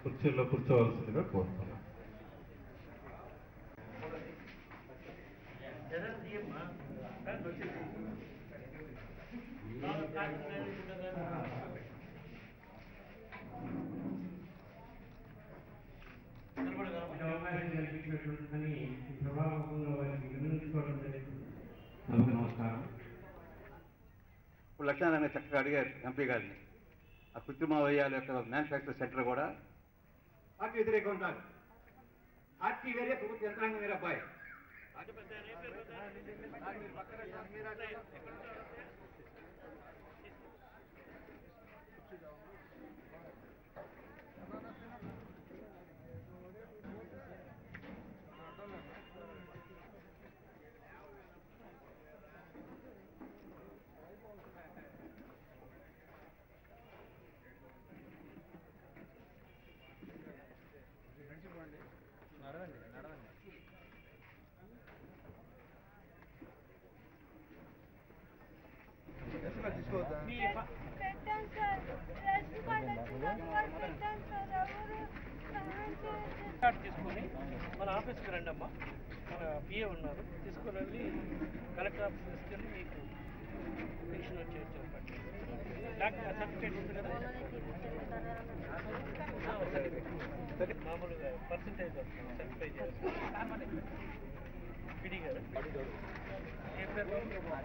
కుర్చీలో కూర్చోవలసిందిగా కోరుతున్నాం. నమస్కారం. ఇప్పుడు లక్ష్మీనారాయణ చక్కగా అడిగారు ఎంపీ గారిని, ఆ కృత్రిమ అవయవాల యొక్క మ్యానుఫ్యాక్చర్ సెంటర్ కూడా పార్టీ వ్యతిరేకంగా ఉంటారు. పార్టీ వేరే, ప్రభుత్వ యంత్రాంగం వేరే. అబ్బాయి తీసుకొని మన ఆఫీస్కి రండి అమ్మా, మన పిఏ ఉన్నారు, తీసుకొని వెళ్ళి కలెక్టర్ ఆఫీస్ తీసుకెళ్ళి మీకు పెన్షన్ వచ్చేసి సర్టిఫికేట్ ఉంది కదా, మామూలుగా పర్సంటేజ్ సర్టిఫై చేయాలి. పిడి గారు ఏ పేరు ఏం చేస్తున్నా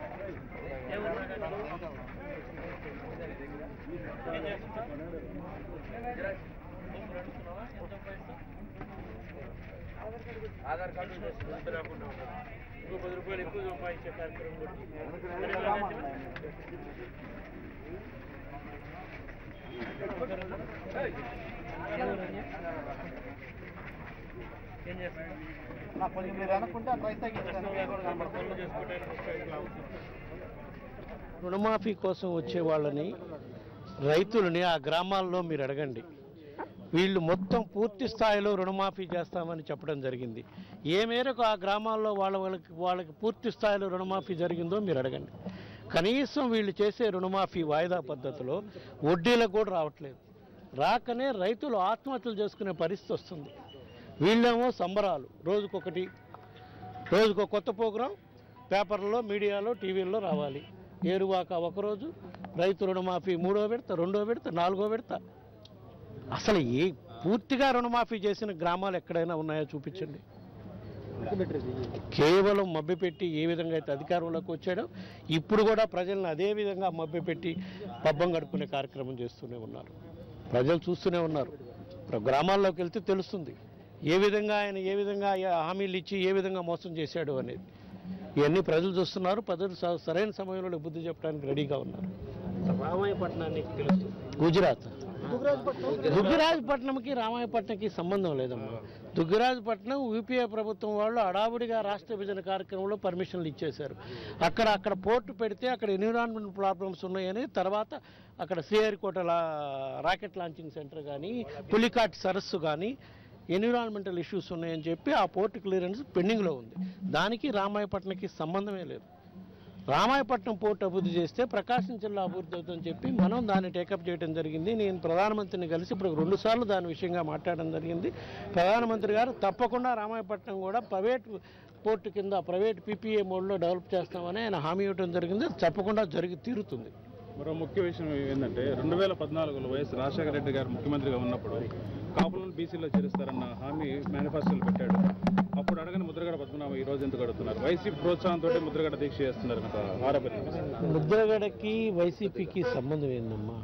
ఆధార్ కార్డు రాకుండా ఇంకో 10 రూపాయలు ఎక్కువ సంపాదించే కార్యక్రమం ఏం చేస్తున్నా రుణమాఫీ కోసం వచ్చే వాళ్ళని, రైతులని ఆ గ్రామాల్లో మీరు అడగండి. వీళ్ళు మొత్తం పూర్తి స్థాయిలో రుణమాఫీ చేస్తామని చెప్పడం జరిగింది. ఏ మేరకు ఆ గ్రామాల్లో వాళ్ళకి పూర్తి స్థాయిలో రుణమాఫీ జరిగిందో మీరు అడగండి. కనీసం వీళ్ళు చేసే రుణమాఫీ వాయిదా పద్ధతిలో వడ్డీలకు కూడా రావట్లేదు. రాకనే రైతులు ఆత్మహత్యలు చేసుకునే పరిస్థితి వస్తుంది. వీళ్ళేమో సంబరాలు, రోజుకో కొత్త ప్రోగ్రాం పేపర్లో, మీడియాలో, టీవీల్లో రావాలి. ఏరువాక ఒకరోజు, రైతు రుణమాఫీ 3వ విడత, 2వ విడత, 4వ విడత. అసలు పూర్తిగా రుణమాఫీ చేసిన గ్రామాలు ఎక్కడైనా ఉన్నాయో చూపించండి. కేవలం మభ్యపెట్టి ఏ విధంగా అయితే అధికారంలోకి వచ్చాడో ఇప్పుడు కూడా ప్రజలను అదే విధంగా మభ్యపెట్టి పబ్బం గడుపుకునే కార్యక్రమం చేస్తూనే ఉన్నారు. ప్రజలు చూస్తూనే ఉన్నారు. గ్రామాల్లోకి వెళ్తే తెలుస్తుంది ఏ విధంగా ఆయన హామీలు ఇచ్చి ఏ విధంగా మోసం చేశాడు అనేది. ఇవన్నీ ప్రజలు చూస్తున్నారు. ప్రజలు సరైన సమయంలో బుద్ధి చెప్పడానికి రెడీగా ఉన్నారు. రామాయపట్నానికి తెలుసు, గుజరాత్. దుగ్గిరాజపట్నంకి రామాయపట్నంకి సంబంధం లేదమ్మా. దుగ్గిరాజపట్నం యూపీఏ ప్రభుత్వం వాళ్ళు అడావుడిగా రాష్ట్ర విభజన కార్యక్రమంలో పర్మిషన్లు ఇచ్చేశారు. అక్కడ పోర్టు పెడితే అక్కడ ఎన్విరాన్మెంట్ ప్రాబ్లమ్స్ ఉన్నాయని, తర్వాత అక్కడ శ్రీహరికోట రాకెట్ లాంచింగ్ సెంటర్ కానీ, పులికాట్ సరస్సు కానీ ఎన్విరాన్మెంటల్ ఇష్యూస్ ఉన్నాయని చెప్పి ఆ పోర్టు క్లియరెన్స్ పెండింగ్లో ఉంది. దానికి రామాయపట్నంకి సంబంధమే లేదు. రామాయపట్నం పోర్టు అభివృద్ధి చేస్తే ప్రకాశం జిల్లా అభివృద్ధి అవుతుందని చెప్పి మనం దాన్ని టేకప్ చేయడం జరిగింది. నేను ప్రధానమంత్రిని కలిసి ఇప్పుడు 2 సార్లు దాని విషయంగా మాట్లాడడం జరిగింది. ప్రధానమంత్రి గారు తప్పకుండా రామాయపట్నం కూడా ప్రైవేట్ పోర్టు కింద, ప్రైవేట్ పీపీఏ మోడ్లో డెవలప్ చేస్తామని ఆయన హామీ ఇవ్వడం జరిగింది. తప్పకుండా జరిగి తీరుతుంది. మరో ముఖ్య విషయం ఏంటంటే 2014లో వైఎస్ రాజశేఖర రెడ్డి గారు ముఖ్యమంత్రిగా ఉన్నప్పుడు కాపులను బీసీలో చేరుస్తారన్న హామీ మేనిఫెస్టోలో పెట్టాడు. అప్పుడు అడగని ముద్రగడ పద్మనాభం ఈ రోజు ఎందుకు అడుగుతున్నారు? వైసీపీ ప్రోత్సాహంతో ముద్రగడ దీక్ష చేస్తున్నారు. ముద్రగడకి వైసీపీకి సంబంధం ఏందమ్మా?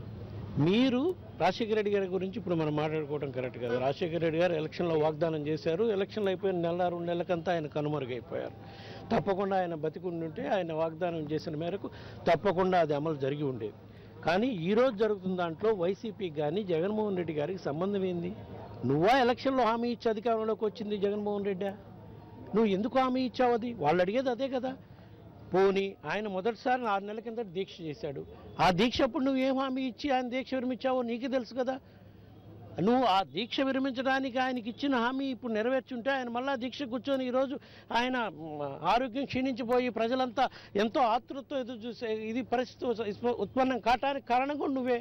మీరు రాజశేఖర రెడ్డి గారి గురించి ఇప్పుడు మనం మాట్లాడుకోవడం కరెక్ట్ కాదు. రాజశేఖర రెడ్డి గారు ఎలక్షన్లో వాగ్దానం చేశారు. ఎలక్షన్లు అయిపోయిన 1-2 నెలలకంతా ఆయన కనుమరుగైపోయారు. తప్పకుండా ఆయన బతికుండుంటే ఆయన వాగ్దానం చేసిన మేరకు తప్పకుండా అది అమలు జరిగి ఉండేది. కానీ ఈరోజు జరుగుతున్న దాంట్లో వైసీపీకి కానీ జగన్మోహన్ రెడ్డి గారికి సంబంధం ఏంది? నువ్వా ఎలక్షన్లో హామీ ఇచ్చి అధికారంలోకి వచ్చింది జగన్మోహన్ రెడ్డా? నువ్వు ఎందుకు హామీ ఇచ్చావు? అది వాళ్ళు అడిగేది అదే కదా. పోని ఆయన మొదటిసారి 6 నెలల కింద దీక్ష చేశాడు. ఆ దీక్ష అప్పుడు నువ్వు ఏం హామీ ఇచ్చి ఆయన దీక్ష విరమించావో నీకే తెలుసు కదా. నువ్వు ఆ దీక్ష విరమించడానికి ఆయనకి ఇచ్చిన హామీ ఇప్పుడు నెరవేర్చుంటే ఆయన మళ్ళా దీక్ష కూర్చొని ఈరోజు ఆయన ఆరోగ్యం క్షీణించిపోయి ప్రజలంతా ఎంతో ఆతృతతో ఎదురు చూసే ఇది పరిస్థితి ఉత్పన్నం కావటానికి కారణం కూడా నువ్వే.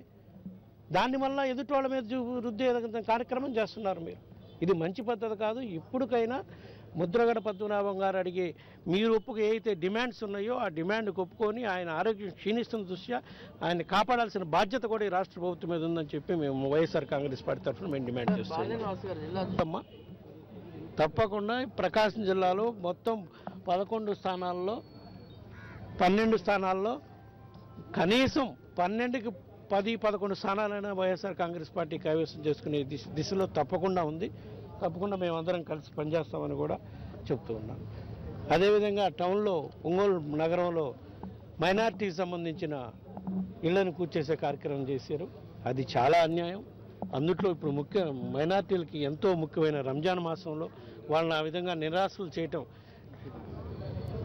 దాన్ని మళ్ళా ఎదుటోళ్ళ మీద రుద్దే కార్యక్రమం చేస్తున్నారు మీరు. ఇది మంచి పద్ధతి కాదు. ఇప్పటికైనా ముద్రగడ పద్మనాభం గారు అడిగే మీరు ఒప్పుకు ఏవైతే డిమాండ్స్ ఉన్నాయో ఆ డిమాండ్కి ఒప్పుకొని ఆయన ఆరోగ్యం క్షీణిస్తున్న దృష్ట్యా ఆయన కాపాడాల్సిన బాధ్యత కూడా ఈ రాష్ట్ర ప్రభుత్వం మీద ఉందని చెప్పి మేము వైఎస్ఆర్ కాంగ్రెస్ పార్టీ తరఫున మేము డిమాండ్ చేస్తున్నాం. తప్పకుండా ప్రకాశం జిల్లాలో మొత్తం 11 స్థానాల్లో 12 స్థానాల్లో కనీసం 12కి 10-11 స్థానాలైనా వైఎస్ఆర్ కాంగ్రెస్ పార్టీ కైవసం చేసుకునే దిశలో తప్పకుండా ఉంది. తప్పకుండా మేమందరం కలిసి పనిచేస్తామని కూడా చెప్తూ ఉన్నాం. అదేవిధంగా టౌన్లో ఒంగోలు నగరంలో మైనార్టీకి సంబంధించిన ఇళ్లను కూర్చేసే కార్యక్రమం చేశారు. అది చాలా అన్యాయం. అందుట్లో ఇప్పుడు మైనార్టీలకి ఎంతో ముఖ్యమైన రంజాన్ మాసంలో వాళ్ళని ఆ విధంగా నిరాశలు చేయటం,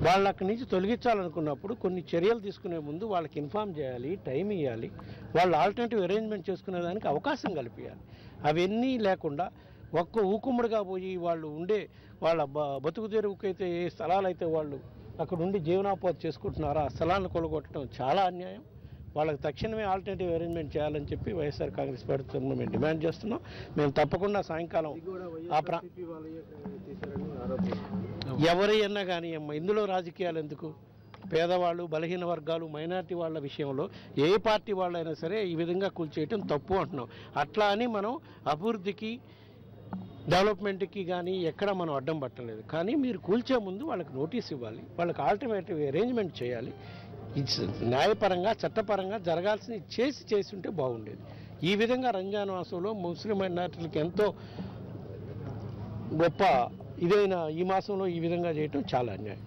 వాళ్ళ అక్కడి నుంచి తొలగించాలనుకున్నప్పుడు కొన్ని చర్యలు తీసుకునే ముందు వాళ్ళకి ఇన్ఫామ్ చేయాలి, టైం ఇవ్వాలి, వాళ్ళు ఆల్టర్నేటివ్ అరేంజ్మెంట్ చేసుకునేదానికి అవకాశం కల్పించాలి. అవన్నీ లేకుండా ఒక్క ఊకుమ్మడిగా పోయి వాళ్ళు ఉండే వాళ్ళ బతుకు తెరువుకైతే ఏ స్థలాలైతే వాళ్ళు అక్కడ ఉండి జీవనోపాధి చేసుకుంటున్నారో ఆ స్థలాలను కొలగొట్టడం చాలా అన్యాయం. వాళ్ళకి తక్షణమే ఆల్టర్నేటివ్ అరేంజ్మెంట్ చేయాలని చెప్పి వైఎస్ఆర్ కాంగ్రెస్ పార్టీ మేము డిమాండ్ చేస్తున్నాం. మేము తప్పకుండా సాయంకాలం ఎవరైనా కానీ ఇందులో రాజకీయాలు ఎందుకు? పేదవాళ్ళు, బలహీన వర్గాలు, మైనారిటీ వాళ్ళ విషయంలో ఏ పార్టీ వాళ్ళైనా సరే ఈ విధంగా కూల్చేయటం తప్పు అంటున్నాం. అట్లా అని మనం అభివృద్ధికి డెవలప్మెంట్కి కానీ ఎక్కడ మనం అడ్డం పట్టలేదు. కానీ మీరు కూల్చే ముందు వాళ్ళకి నోటీస్ ఇవ్వాలి, వాళ్ళకి ఆల్టర్నేటివ్ అరేంజ్మెంట్ చేయాలి. న్యాయపరంగా చట్టపరంగా జరగాల్సిన చేసి ఉంటే బాగుండేది. ఈ విధంగా రంజాన్ మాసంలో ముస్లిం మైనారిటీలకు ఎంతో గొప్ప ఇదైన ఈ మాసంలో ఈ విధంగా చేయటం చాలా అన్యాయం.